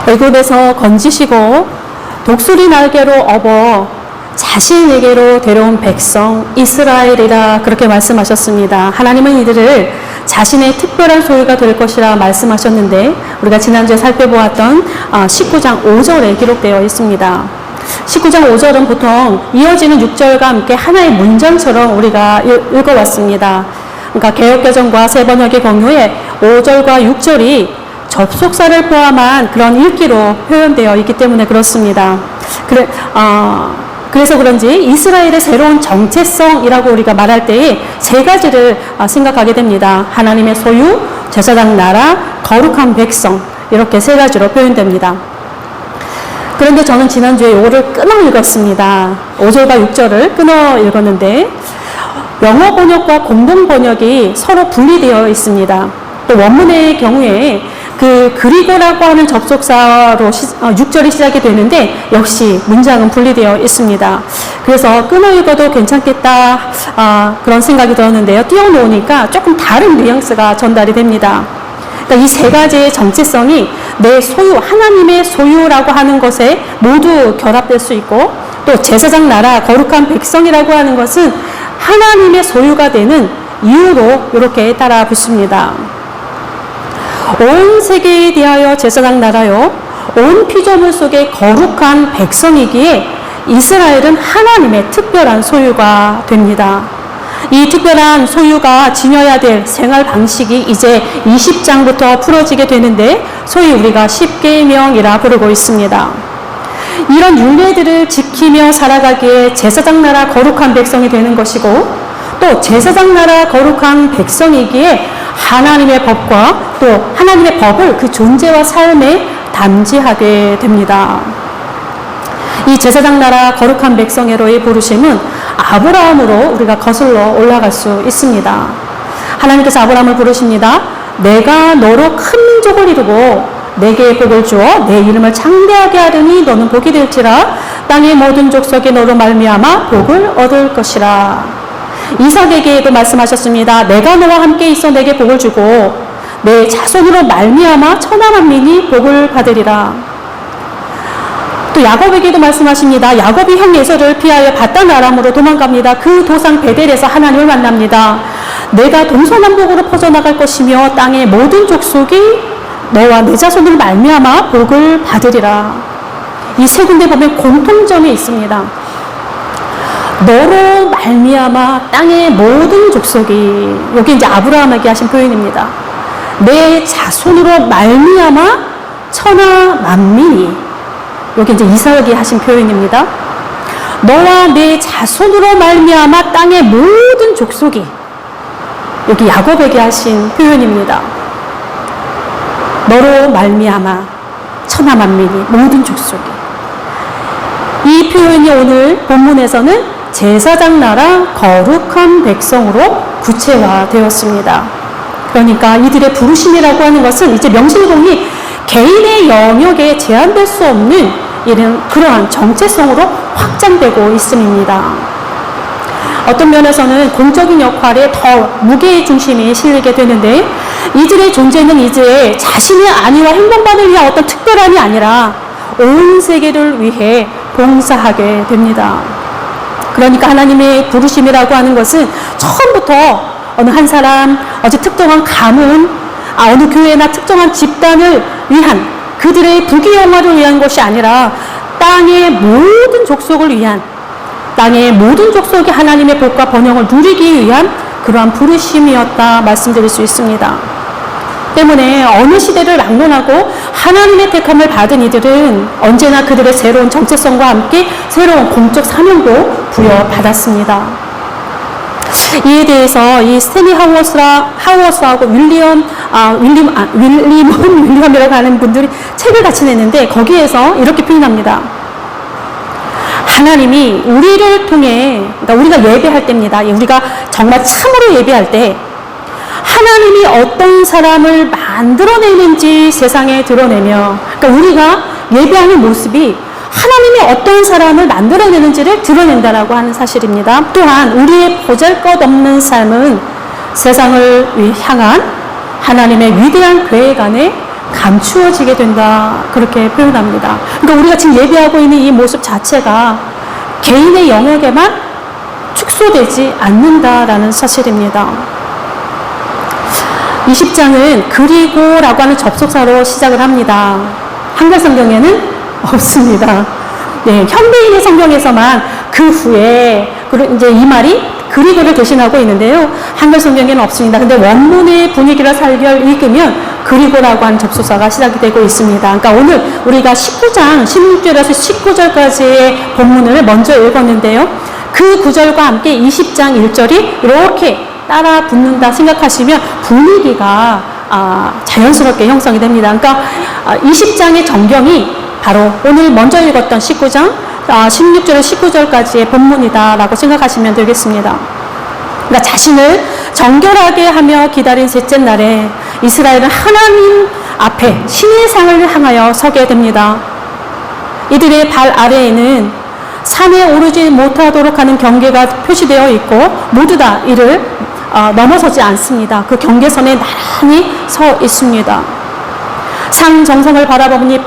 애굽에서 건지시고 독수리 날개로 업어 자신에게로 데려온 백성 이스라엘이라 그렇게 말씀하셨습니다. 하나님은 이들을 자신의 특별한 소유가 될 것이라 말씀하셨는데 우리가 지난주에 살펴보았던 19장 5절에 기록되어 있습니다. 19장 5절은 보통 이어지는 6절과 함께 하나의 문장처럼 우리가 읽어왔습니다. 그러니까 개역개정과 새번역의 경우에 5절과 6절이 접속사를 포함한 그런 읽기로 표현되어 있기 때문에 그렇습니다. 그래서 그런지 이스라엘의 새로운 정체성이라고 우리가 말할 때에 세 가지를 생각하게 됩니다. 하나님의 소유, 제사장 나라, 거룩한 백성, 이렇게 세 가지로 표현됩니다. 그런데 저는 지난주에 이거를 끊어 읽었습니다. 5절과 6절을 끊어 읽었는데 영어 번역과 공동 번역이 서로 분리되어 있습니다. 또 원문의 경우에 그 그리고라고 하는 접속사로 6절이 시작이 되는데 역시 문장은 분리되어 있습니다. 그래서 끊어 읽어도 괜찮겠다 그런 생각이 들었는데요. 띄워놓으니까 조금 다른 뉘앙스가 전달이 됩니다. 그러니까 이 세 가지의 정체성이 내 소유, 하나님의 소유라고 하는 것에 모두 결합될 수 있고 또 제사장 나라, 거룩한 백성이라고 하는 것은 하나님의 소유가 되는 이유로 이렇게 따라 붙습니다. 온 세계에 대하여 제사장 나라요 온 피조물 속에 거룩한 백성이기에 이스라엘은 하나님의 특별한 소유가 됩니다. 이 특별한 소유가 지녀야 될 생활 방식이 이제 20장부터 풀어지게 되는데 소위 우리가 십계명이라 부르고 있습니다. 이런 율례들을 지키며 살아가기에 제사장 나라 거룩한 백성이 되는 것이고 또 제사장 나라 거룩한 백성이기에 하나님의 법과 또 하나님의 법을 그 존재와 삶에 담지하게 됩니다. 이 제사장 나라 거룩한 백성으로의 부르심은 아브라함으로 우리가 거슬러 올라갈 수 있습니다. 하나님께서 아브라함을 부르십니다. 내가 너로 큰 민족을 이루고 내게 복을 주어 내 이름을 창대하게 하리니 너는 복이 될지라 땅의 모든 족속이 너로 말미암아 복을 얻을 것이라. 이삭에게도 말씀하셨습니다. 내가 너와 함께 있어 내게 복을 주고 내 자손으로 말미암아 천하 만민이 복을 받으리라. 또 야곱에게도 말씀하십니다. 야곱이 형 에서를 피하여 바단 아람으로 도망갑니다. 그 도상 베델에서 하나님을 만납니다. 내가 동서남북으로 퍼져나갈 것이며 땅의 모든 족속이 너와 내 자손을 말미암아 복을 받으리라. 이 세 군데 보면 공통점이 있습니다. 너로 말미암아 땅의 모든 족속이, 여기 이제 아브라함에게 하신 표현입니다. 내 자손으로 말미암아 천하 만민이, 여기 이제 이삭에게 하신 표현입니다. 너와 내 자손으로 말미암아 땅의 모든 족속이, 여기 야곱에게 하신 표현입니다. 너로 말미암아 천하 만민이, 모든 족속이. 이 표현이 오늘 본문에서는 제사장 나라 거룩한 백성으로 구체화되었습니다. 그러니까 이들의 부르심이라고 하는 것은 이제 명실공히 개인의 영역에 제한될 수 없는 이런 그러한 정체성으로 확장되고 있음입니다. 어떤 면에서는 공적인 역할에 더 무게의 중심이 실리게 되는데 이들의 존재는 이제 자신의 안위와 행복만을 위한 어떤 특별함이 아니라 온 세계를 위해 봉사하게 됩니다. 그러니까 하나님의 부르심이라고 하는 것은 처음부터 어느 한 사람, 어느 특정한 가문, 어느 교회나 특정한 집단을 위한, 그들의 부귀영화를 위한 것이 아니라 땅의 모든 족속을 위한, 땅의 모든 족속이 하나님의 복과 번영을 누리기 위한 그러한 부르심이었다 말씀드릴 수 있습니다. 때문에 어느 시대를 막론하고 하나님의 택함을 받은 이들은 언제나 그들의 새로운 정체성과 함께 새로운 공적 사명도 부여받았습니다. 이에 대해서 이 스탠리 하워스하고 윌리엄이라고 하는 분들이 책을 같이 냈는데 거기에서 이렇게 표현합니다. 하나님이 우리를 통해, 그러니까 우리가 예배할 때입니다. 우리가 정말 참으로 예배할 때 하나님이 어떤 사람을 만들어내는지 세상에 드러내며, 그러니까 우리가 예배하는 모습이 하나님이 어떤 사람을 만들어내는지를 드러낸다라고 하는 사실입니다. 또한 우리의 보잘것없는 삶은 세상을 향한 하나님의 위대한 계획 안에 감추어지게 된다. 그렇게 표현합니다. 그러니까 우리가 지금 예배하고 있는 이 모습 자체가 개인의 영역에만 축소되지 않는다라는 사실입니다. 20장은 그리고라고 하는 접속사로 시작을 합니다. 한글 성경에는 없습니다. 네, 현대인의 성경에서만 그 후에 이제 이 말이 그리고를 대신하고 있는데요. 한글 성경에는 없습니다. 근데 원문의 분위기를 살려 읽으면 그리고라고 하는 접속사가 시작이 되고 있습니다. 그러니까 오늘 우리가 19장 16절에서 19절까지의 본문을 먼저 읽었는데요. 그 구절과 함께 20장 1절이 이렇게 따라 붙는다 생각하시면 분위기가 자연스럽게 형성이 됩니다. 그러니까 20장의 전경이 바로 오늘 먼저 읽었던 19장 16절에서 19절까지의 본문이다라고 생각하시면 되겠습니다. 그러니까 자신을 정결하게 하며 기다린 셋째 날에 이스라엘은 하나님 앞에 신의 상을 향하여 서게 됩니다. 이들의 발 아래에는 산에 오르지 못하도록 하는 경계가 표시되어 있고 모두 다 이를 넘어서지 않습니다. 그 경계선에 나란히 서 있습니다. 산 정상을 바라보니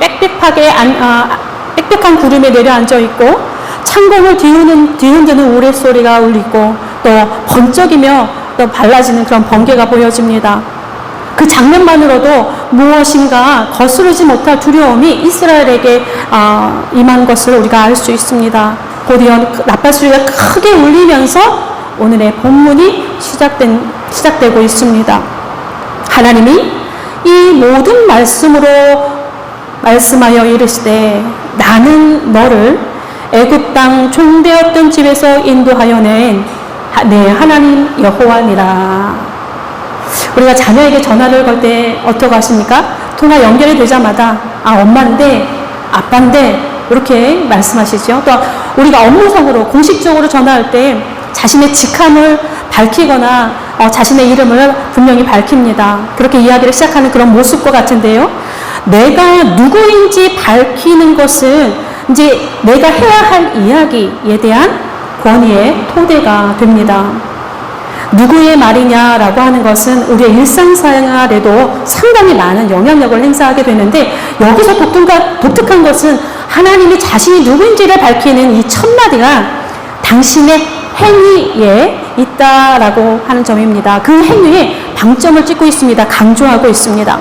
빽빽한 구름에 내려앉아 있고 창공을 뒤흔드는 우레소리가 울리고 또 번쩍이며 또 발라지는 그런 번개가 보여집니다. 그 장면만으로도 무엇인가 거스르지 못할 두려움이 이스라엘에게 임한 것을 우리가 알 수 있습니다. 곧이어 나팔소리가 크게 울리면서 오늘의 본문이 시작되고 있습니다. 하나님이 이 모든 말씀으로 말씀하여 이르시되 나는 너를 애굽 땅 종되었던 집에서 인도하여 낸 내 하나님 여호와니라. 우리가 자녀에게 전화를 걸 때 어떻게 하십니까? 통화 연결이 되자마자 엄마인데 아빠인데 이렇게 말씀하시죠. 또 우리가 업무상으로 공식적으로 전화할 때 자신의 직함을 밝히거나 자신의 이름을 분명히 밝힙니다. 그렇게 이야기를 시작하는 그런 모습과 같은데요. 내가 누구인지 밝히는 것은 이제 내가 해야 할 이야기에 대한 권위의 토대가 됩니다. 누구의 말이냐라고 하는 것은 우리의 일상생활에도 상당히 많은 영향력을 행사하게 되는데 여기서 독특한 것은 하나님이 자신이 누구인지를 밝히는 이 첫 마디가 당신의 행위에 있다라고 하는 점입니다. 그 행위에 방점을 찍고 있습니다. 강조하고 있습니다.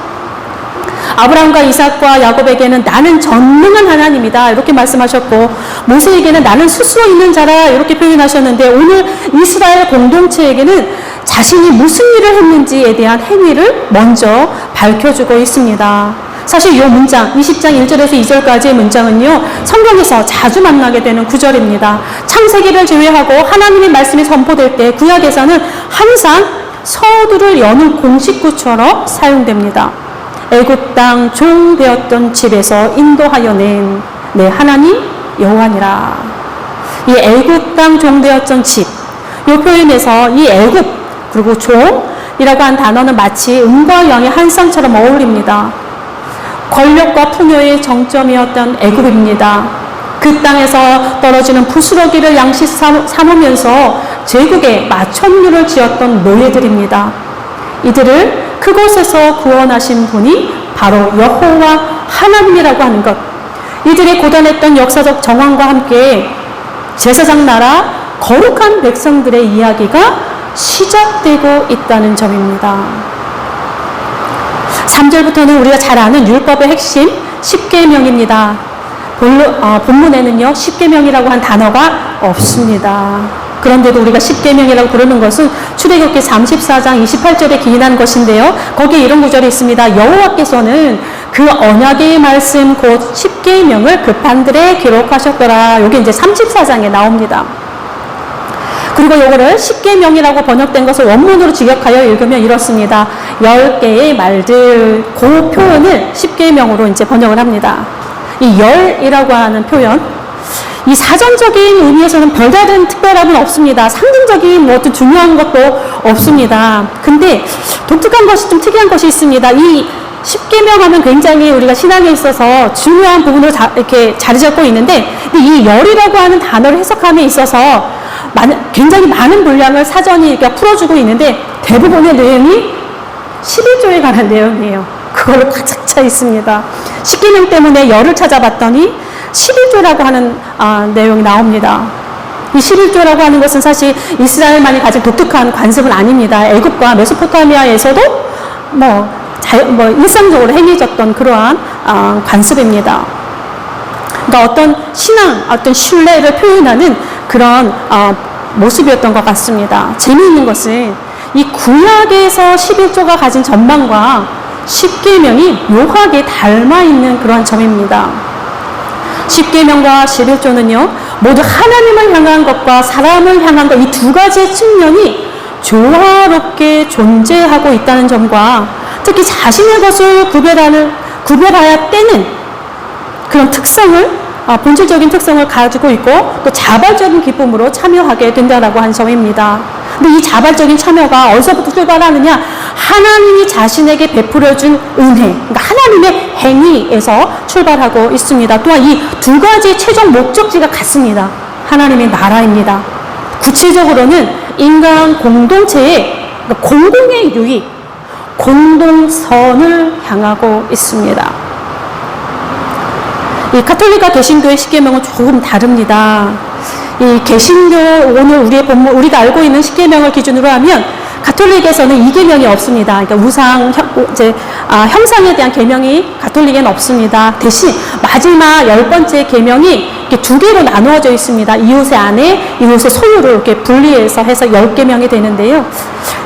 아브라함과 이삭과 야곱에게는 나는 전능한 하나님이다 이렇게 말씀하셨고 모세에게는 나는 스스로 있는 자라 이렇게 표현하셨는데 오늘 이스라엘 공동체에게는 자신이 무슨 일을 했는지에 대한 행위를 먼저 밝혀주고 있습니다. 사실 이 문장 20장 1절에서 2절까지의 문장은요 성경에서 자주 만나게 되는 구절입니다. 창세기를 제외하고 하나님의 말씀이 선포될 때 구약에서는 항상 서두를 여는 공식구처럼 사용됩니다. 애굽 땅 종 되었던 집에서 인도하여 낸 내 하나님 여호와니라. 이 애굽 땅 종 되었던 집, 이 표현에서 이 애굽 그리고 종이라고 한 단어는 마치 음과 양의 한 쌍처럼 어울립니다. 권력과 풍요의 정점이었던 애굽입니다. 그 땅에서 떨어지는 부스러기를 양식 삼으면서 제국의 마천루를 지었던 노예들입니다. 이들을 그곳에서 구원하신 분이 바로 여호와 하나님이라고 하는 것. 이들이 고단했던 역사적 정황과 함께 제사장 나라 거룩한 백성들의 이야기가 시작되고 있다는 점입니다. 3절부터는 우리가 잘 아는 율법의 핵심 10계명입니다. 본문에는요 10계명이라고 한 단어가 없습니다. 그런데도 우리가 10계명이라고 부르는 것은 출애굽기 34장 28절에 기인한 것인데요. 거기에 이런 구절이 있습니다. 여호와께서는 그 언약의 말씀 곧 10계명을 그 판들에 기록하셨더라. 여기 이제 34장에 나옵니다. 그리고 요거를 10계명이라고 번역된 것을 원문으로 직역하여 읽으면 이렇습니다. 10개의 말들, 그 표현을 10계명으로 이제 번역을 합니다. 이 열이라고 하는 표현, 이 사전적인 의미에서는 별다른 특별함은 없습니다. 상징적인 뭐 어떤 중요한 것도 없습니다. 근데 독특한 것이 좀 특이한 것이 있습니다. 이 10계명 하면 굉장히 우리가 신앙에 있어서 중요한 부분으로 이렇게 자리 잡고 있는데 이 열이라고 하는 단어를 해석함에 있어서 굉장히 많은 분량을 사전이 풀어주고 있는데 대부분의 내용이 11조에 관한 내용이에요. 그걸로 가득 차 있습니다. 십계명 때문에 열을 찾아봤더니 11조라고 하는 내용이 나옵니다. 이 11조라고 하는 것은 사실 이스라엘만이 가진 독특한 관습은 아닙니다. 애굽과 메소포타미아에서도 일상적으로 행해졌던 그러한 관습입니다. 그러니까 어떤 신앙, 어떤 신뢰를 표현하는 그런 모습이었던 것 같습니다. 재미있는 것은 이 구약에서 11조가 가진 전망과 십계명이 묘하게 닮아있는 그런 점입니다. 십계명과 11조는요, 모두 하나님을 향한 것과 사람을 향한 것, 이 두 가지의 측면이 조화롭게 존재하고 있다는 점과 특히 자신의 것을 구별하여 떼는 그런 특성을, 본질적인 특성을 가지고 있고 또 자발적인 기쁨으로 참여하게 된다라고 한 점입니다. 근데 이 자발적인 참여가 어디서부터 출발하느냐? 하나님이 자신에게 베풀어준 은혜, 그러니까 하나님의 행위에서 출발하고 있습니다. 또한 이 두 가지의 최종 목적지가 같습니다. 하나님의 나라입니다. 구체적으로는 인간 공동체의 공공의 유익, 공동선을 향하고 있습니다. 이 가톨릭과 개신교의 십계명은 조금 다릅니다. 이 개신교, 오늘 우리의 본문, 우리가 알고 있는 십계명을 기준으로 하면 가톨릭에서는 이 계명이 없습니다. 그러니까 형상에 대한 계명이 가톨릭에는 없습니다. 대신 마지막 10번째 계명이 이렇게 두 개로 나누어져 있습니다. 이웃의 아내, 이웃의 소유를 이렇게 분리해서 해서 10계명이 되는데요.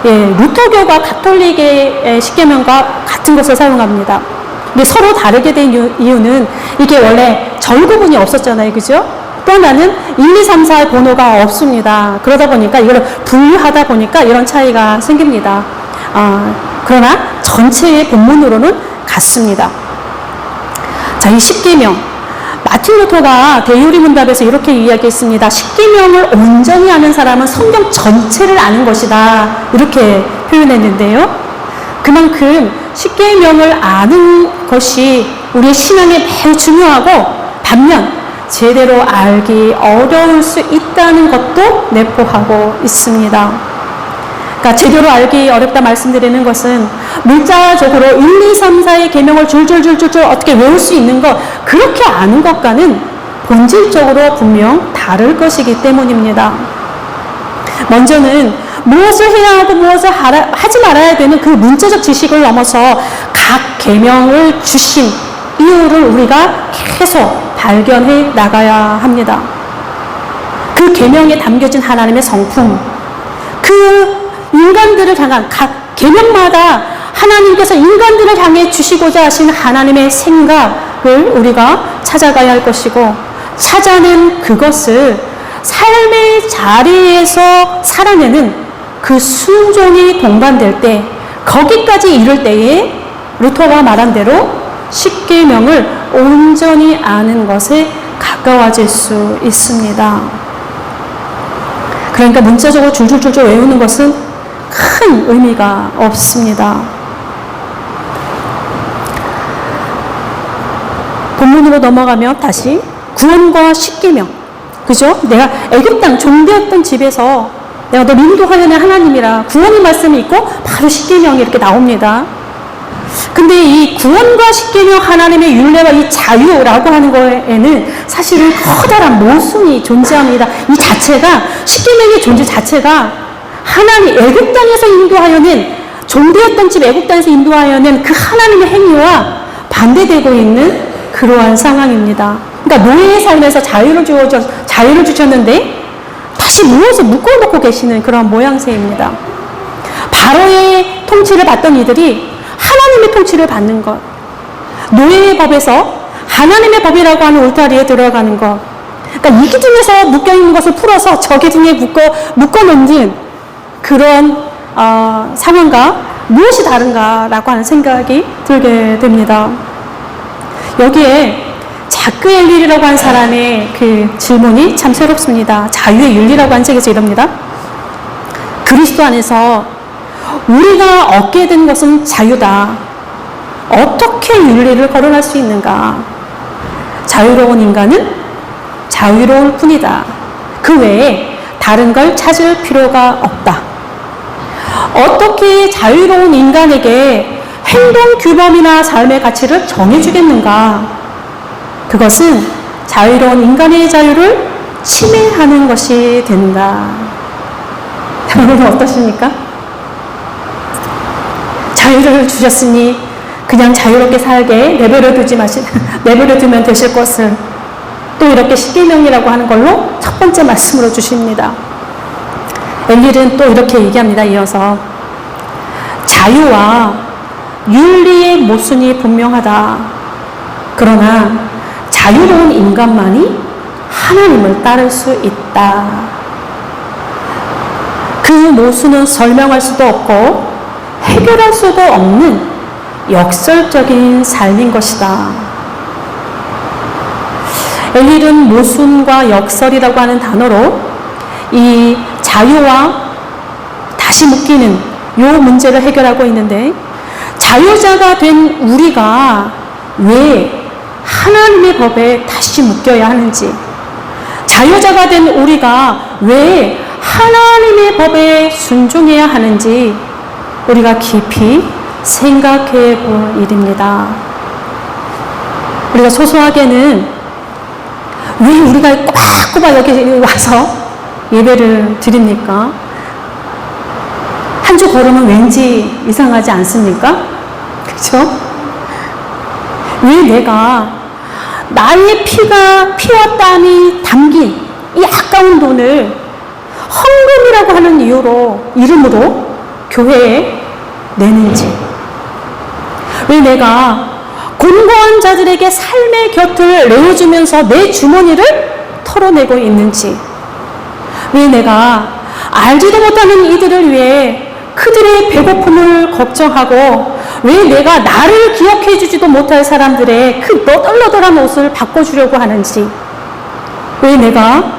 루터교가 가톨릭의 십계명과 같은 것을 사용합니다. 근데 서로 다르게 된 이유는 이게 원래 절구분이 없었잖아요. 그죠? 또 하나는 1, 2, 3, 4의 번호가 없습니다. 그러다 보니까 이걸 분류하다 보니까 이런 차이가 생깁니다. 그러나 전체의 본문으로는 같습니다. 자, 이 십계명. 마틴 루터가 대유리 문답에서 이렇게 이야기했습니다. 십계명을 온전히 아는 사람은 성경 전체를 아는 것이다. 이렇게 표현했는데요. 그만큼 십계명을 아는 것이 우리의 신앙에 매우 중요하고 반면 제대로 알기 어려울 수 있다는 것도 내포하고 있습니다. 그러니까 제대로 알기 어렵다 말씀드리는 것은 문자적으로 1, 2, 3, 4의 계명을 줄줄줄줄 어떻게 외울 수 있는 것, 그렇게 아는 것과는 본질적으로 분명 다를 것이기 때문입니다. 먼저는 무엇을 해야 하고 무엇을 하지 말아야 되는 그 문자적 지식을 넘어서 각 계명을 주신 이유를 우리가 계속 발견해 나가야 합니다. 그 계명에 담겨진 하나님의 성품, 그 인간들을 향한 각 계명마다 하나님께서 인간들을 향해 주시고자 하신 하나님의 생각을 우리가 찾아가야 할 것이고, 찾아낸 그것을 삶의 자리에서 살아내는 그 순종이 동반될 때, 거기까지 이를 때에 루터가 말한 대로 십계명을 온전히 아는 것에 가까워질 수 있습니다. 그러니까 문자적으로 줄줄줄줄 외우는 것은 큰 의미가 없습니다. 본문으로 넘어가면 다시 구원과 십계명, 그죠? 내가 애굽 땅 종되었던 집에서 내가 너 인도하려는 하나님이라 구원의 말씀이 있고 바로 십계명이 이렇게 나옵니다. 근데 이 구원과 십계명, 하나님의 율례와 이 자유라고 하는 거에는 사실은 커다란 모순이 존재합니다. 이 자체가, 십계명의 존재 자체가 하나님 애굽 땅에서 인도하여낸, 종되었던 집 애굽 땅에서 인도하여낸 그 하나님의 행위와 반대되고 있는 그러한 상황입니다. 그러니까 노예의 삶에서 자유를 주셨는데 다시 무엇을 묶어놓고 계시는 그런 모양새입니다. 바로의 통치를 받던 이들이 하나님의 통치를 받는 것, 노예의 법에서 하나님의 법이라고 하는 울타리에 들어가는 것, 그러니까 이 기준에서 묶여있는 것을 풀어서 저 기준에 묶어놓는 그런 상황과 무엇이 다른가라고 하는 생각이 들게 됩니다. 여기에 자크 엘릴이라고 한 사람의 그 질문이 참 새롭습니다. 자유의 윤리라고 한 책에서 이럽니다. 그리스도 안에서 우리가 얻게 된 것은 자유다. 어떻게 윤리를 거론할 수 있는가? 자유로운 인간은 자유로울 뿐이다. 그 외에 다른 걸 찾을 필요가 없다. 어떻게 자유로운 인간에게 행동 규범이나 삶의 가치를 정해주겠는가? 그것은 자유로운 인간의 자유를 침해하는 것이 된다. 여러분 어떠십니까? 자유를 주셨으니 그냥 자유롭게 살게 내버려 두면 되실 것을 또 이렇게 십계명이라고 하는 걸로 첫 번째 말씀으로 주십니다. 엘릴은 또 이렇게 얘기합니다. 이어서 자유와 윤리의 모순이 분명하다. 그러나 자유로운 인간만이 하나님을 따를 수 있다. 그 모순은 설명할 수도 없고 해결할 수도 없는 역설적인 삶인 것이다. 엘릴은 모순과 역설이라고 하는 단어로 이 자유와 다시 묶이는 이 문제를 해결하고 있는데, 자유자가 된 우리가 왜 하나님의 법에 다시 묶여야 하는지, 자유자가 된 우리가 왜 하나님의 법에 순종해야 하는지 우리가 깊이 생각해 볼 일입니다. 우리가 소소하게는 왜 우리가 꼬박꼬박 여기 와서 예배를 드립니까? 한 주 걸으면 왠지 이상하지 않습니까? 그렇죠? 왜 내가 나의 피와 땀이 담긴 이 아까운 돈을 헌금이라고 하는 이름으로 교회에 내는지, 왜 내가 곤고한 자들에게 삶의 곁을 내어주면서 내 주머니를 털어내고 있는지, 왜 내가 알지도 못하는 이들을 위해 그들의 배고픔을 걱정하고, 왜 내가 나를 기억해 주지도 못할 사람들의 그 너덜너덜한 옷을 바꿔주려고 하는지, 왜 내가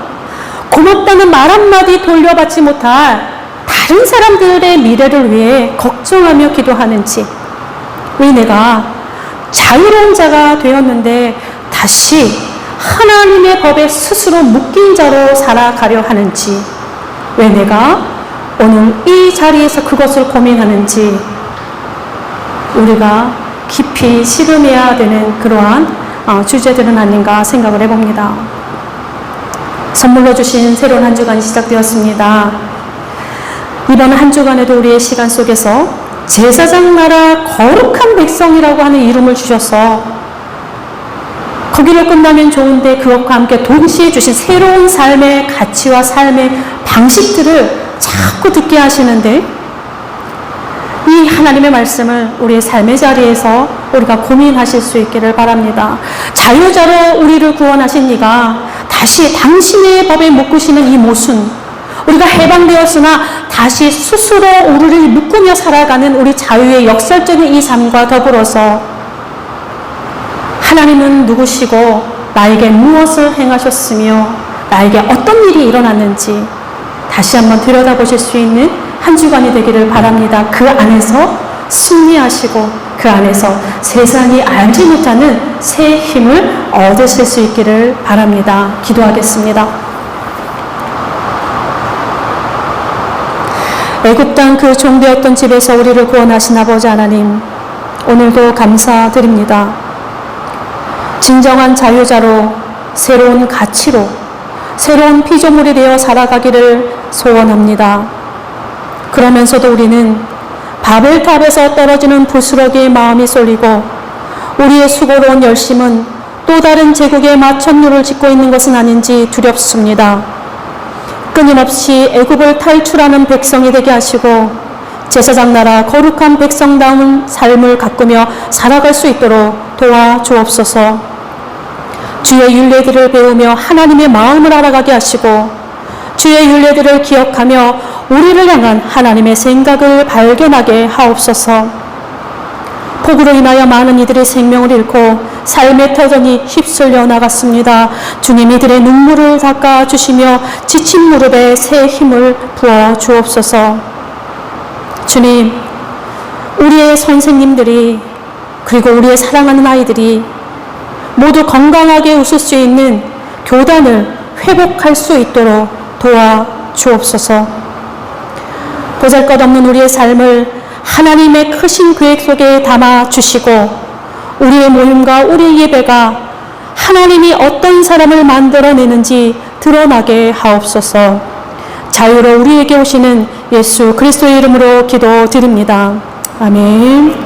고맙다는 말 한마디 돌려받지 못할 다른 사람들의 미래를 위해 걱정하며 기도하는지, 왜 내가 자유로운 자가 되었는데 다시 하나님의 법에 스스로 묶인 자로 살아가려 하는지, 왜 내가 오늘 이 자리에서 그것을 고민하는지 우리가 깊이 씨름해야 되는 그러한 주제들은 아닌가 생각을 해봅니다. 선물로 주신 새로운 한 주간이 시작되었습니다. 이번 한 주간에도 우리의 시간 속에서 제사장 나라 거룩한 백성이라고 하는 이름을 주셔서 거기를 끝나면 좋은데 그것과 함께 동시에 주신 새로운 삶의 가치와 삶의 방식들을 자꾸 듣게 하시는데, 이 하나님의 말씀을 우리의 삶의 자리에서 우리가 고민하실 수 있기를 바랍니다. 자유자로 우리를 구원하신 이가 다시 당신의 법에 묶으시는 이 모순, 우리가 해방되었으나 다시 스스로 우리를 묶으며 살아가는 우리 자유의 역설적인 이 삶과 더불어서 하나님은 누구시고 나에게 무엇을 행하셨으며 나에게 어떤 일이 일어났는지 다시 한번 들여다보실 수 있는 한 주간이 되기를 바랍니다. 그 안에서 승리하시고 그 안에서 세상이 알지 못하는 새 힘을 얻으실 수 있기를 바랍니다. 기도하겠습니다. 애굽 땅 그 종되었던 집에서 우리를 구원하신 아버지 하나님, 오늘도 감사드립니다. 진정한 자유자로 새로운 가치로 새로운 피조물이 되어 살아가기를 소원합니다. 그러면서도 우리는 바벨탑에서 떨어지는 부스러기의 마음이 쏠리고 우리의 수고로운 열심은 또 다른 제국의 마천루를 짓고 있는 것은 아닌지 두렵습니다. 끊임없이 애굽을 탈출하는 백성이 되게 하시고 제사장 나라 거룩한 백성다운 삶을 가꾸며 살아갈 수 있도록 도와주옵소서. 주의 율례들을 배우며 하나님의 마음을 알아가게 하시고 주의 율례들을 기억하며 우리를 향한 하나님의 생각을 발견하게 하옵소서. 폭우로 인하여 많은 이들의 생명을 잃고 삶의 터전이 휩쓸려 나갔습니다. 주님, 이들의 눈물을 닦아주시며 지친 무릎에 새 힘을 부어 주옵소서. 주님, 우리의 선생님들이 그리고 우리의 사랑하는 아이들이 모두 건강하게 웃을 수 있는 교단을 회복할 수 있도록 도와주옵소서. 보잘것없는 우리의 삶을 하나님의 크신 계획 속에 담아 주시고 우리의 모임과 우리의 예배가 하나님이 어떤 사람을 만들어내는지 드러나게 하옵소서. 자유로 우리에게 오시는 예수 그리스도의 이름으로 기도드립니다. 아멘.